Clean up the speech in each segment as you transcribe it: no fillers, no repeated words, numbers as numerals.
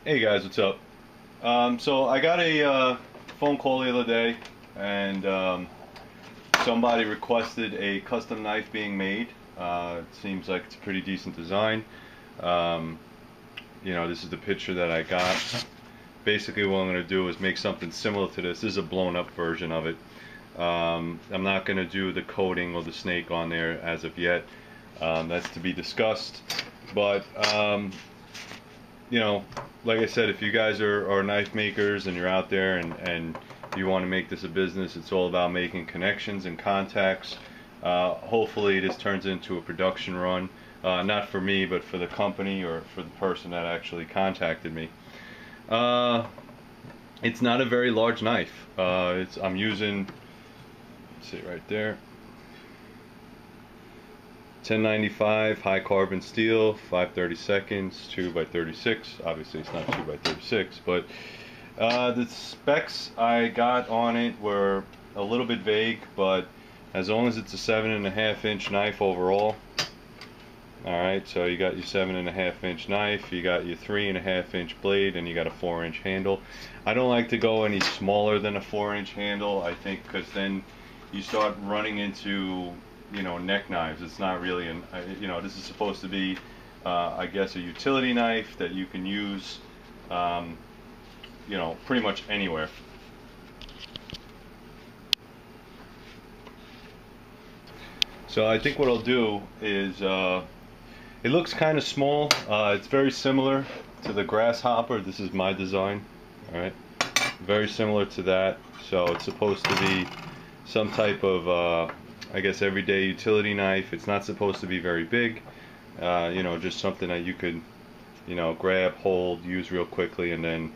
Hey guys, what's up? So I got a phone call the other day, and somebody requested a custom knife being made. It seems like it's a pretty decent design. Um, this is the picture that I got. Basically, what I'm going to do is make something similar to this. This is a blown-up version of it. I'm not going to do the coating or the snake on there as of yet. That's to be discussed. But you know, like I said, if you guys are knife makers and you're out there and you want to make this a business, it's all about making connections and contacts. Hopefully this turns into a production run, not for me, but for the company or for the person that actually contacted me. Uh, it's not a very large knife. I'm using, see it right there, 1095 high carbon steel, 5/32, 2 by 36. Obviously it's not 2 by 36, but the specs I got on it were a little bit vague, but as long as it's a 7.5-inch knife overall. Alright, so you got your 7.5-inch knife, you got your 3.5-inch blade, and you got a 4-inch handle. I don't like to go any smaller than a 4-inch handle, I think, because then you start running into, neck knives. It's not really this is supposed to be, I guess, a utility knife that you can use, pretty much anywhere. So I think what I'll do is, it looks kind of small. It's very similar to the Grasshopper. This is my design. All right, very similar to that. So it's supposed to be some type of, I guess, everyday utility knife. It's not supposed to be very big. Just something that you could, grab, hold, use real quickly, and then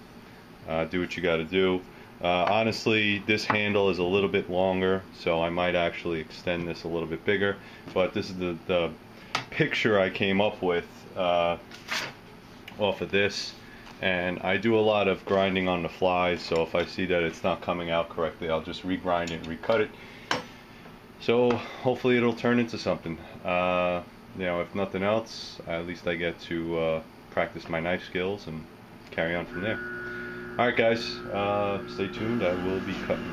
do what you got to do. Honestly, this handle is a little bit longer, so I might actually extend this a little bit bigger. But this is the picture I came up with off of this, and I do a lot of grinding on the fly, so if I see that it's not coming out correctly, I'll just regrind it and recut it. So hopefully it'll turn into something. If nothing else, at least I get to practice my knife skills and carry on from there. Alright guys, stay tuned, I will be cutting.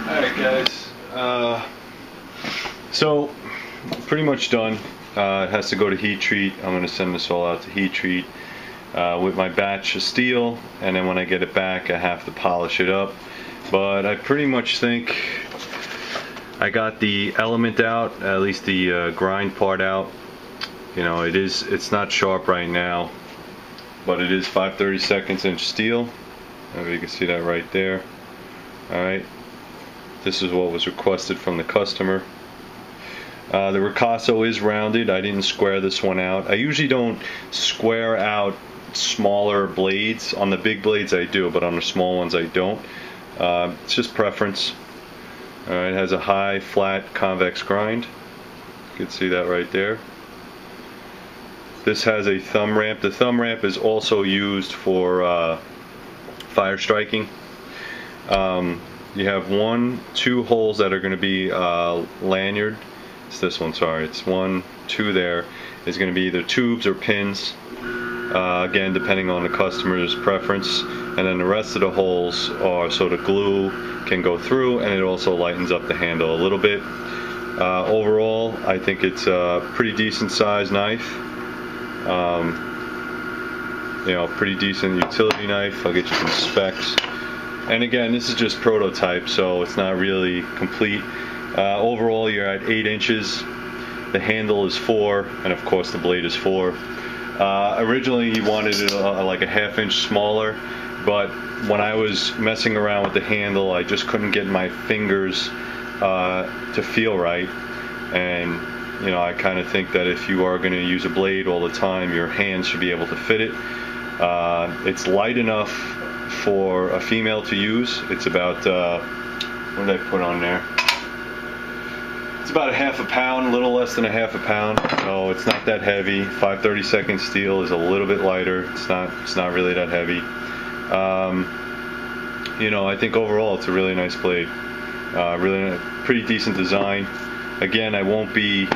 Alright guys, so pretty much done. It has to go to heat treat. I'm going to send this all out to heat treat with my batch of steel, and then when I get it back I have to polish it up. But I pretty much think I got the element out, at least the grind part out. You know, it's not sharp right now, but it is 5/32 inch steel. Maybe you can see that right there. Alright, this is what was requested from the customer. The ricasso is rounded. I didn't square this one out. I usually don't square out smaller blades. On the big blades I do, but on the small ones I don't. It's just preference. Alright, it has a high, flat, convex grind. You can see that right there. This has a thumb ramp. The thumb ramp is also used for fire striking. You have two holes that are going to be lanyard. It's this one, sorry. It's 1, 2 there. Is going to be either tubes or pins. Again, depending on the customer's preference. And then the rest of the holes are so the glue can go through, and it also lightens up the handle a little bit. Overall, I think it's a pretty decent sized knife. You know, pretty decent utility knife. I'll get you some specs. And again, this is just prototype, so it's not really complete. Overall, you're at 8 inches. The handle is 4, and of course the blade is 4. Originally he wanted it like a 1/2 inch smaller, but when I was messing around with the handle, I just couldn't get my fingers to feel right. And you know, I kind of think that if you are going to use a blade all the time, your hands should be able to fit it. It's light enough for a female to use. It's about, what did I put on there? It's about 1/2 pound, a little less than 1/2 pound. So it's not that heavy. 5/32 steel is a little bit lighter. It's not really that heavy. You know, I think overall it's a really nice blade. Really pretty decent design. Again, I won't be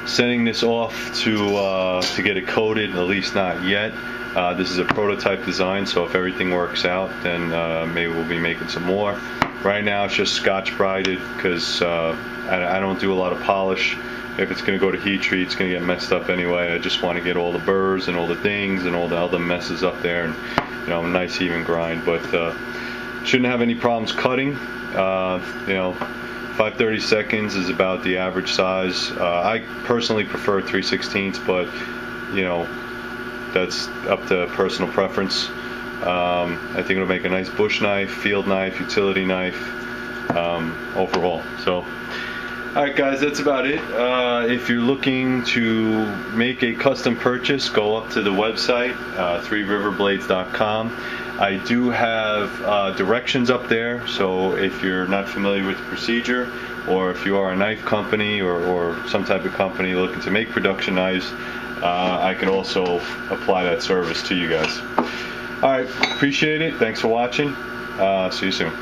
sending this off to get it coated, at least not yet. This is a prototype design, so if everything works out, then maybe we'll be making some more. Right now it's just Scotch Brided because I don't do a lot of polish. If it's going to go to heat treat, it's going to get messed up anyway. I just want to get all the burrs and all the dings and all the other messes up there, and you know, a nice even grind. But shouldn't have any problems cutting. You know, 5/32 is about the average size. I personally prefer 3/16, but you know, that's up to personal preference. I think it'll make a nice bush knife, field knife, utility knife, overall. So, alright guys, that's about it. If you're looking to make a custom purchase, go up to the website, 3riverblades.com. I do have directions up there, so if you're not familiar with the procedure, or if you are a knife company or some type of company looking to make production knives, I can also apply that service to you guys. Alright, appreciate it. Thanks for watching. See you soon.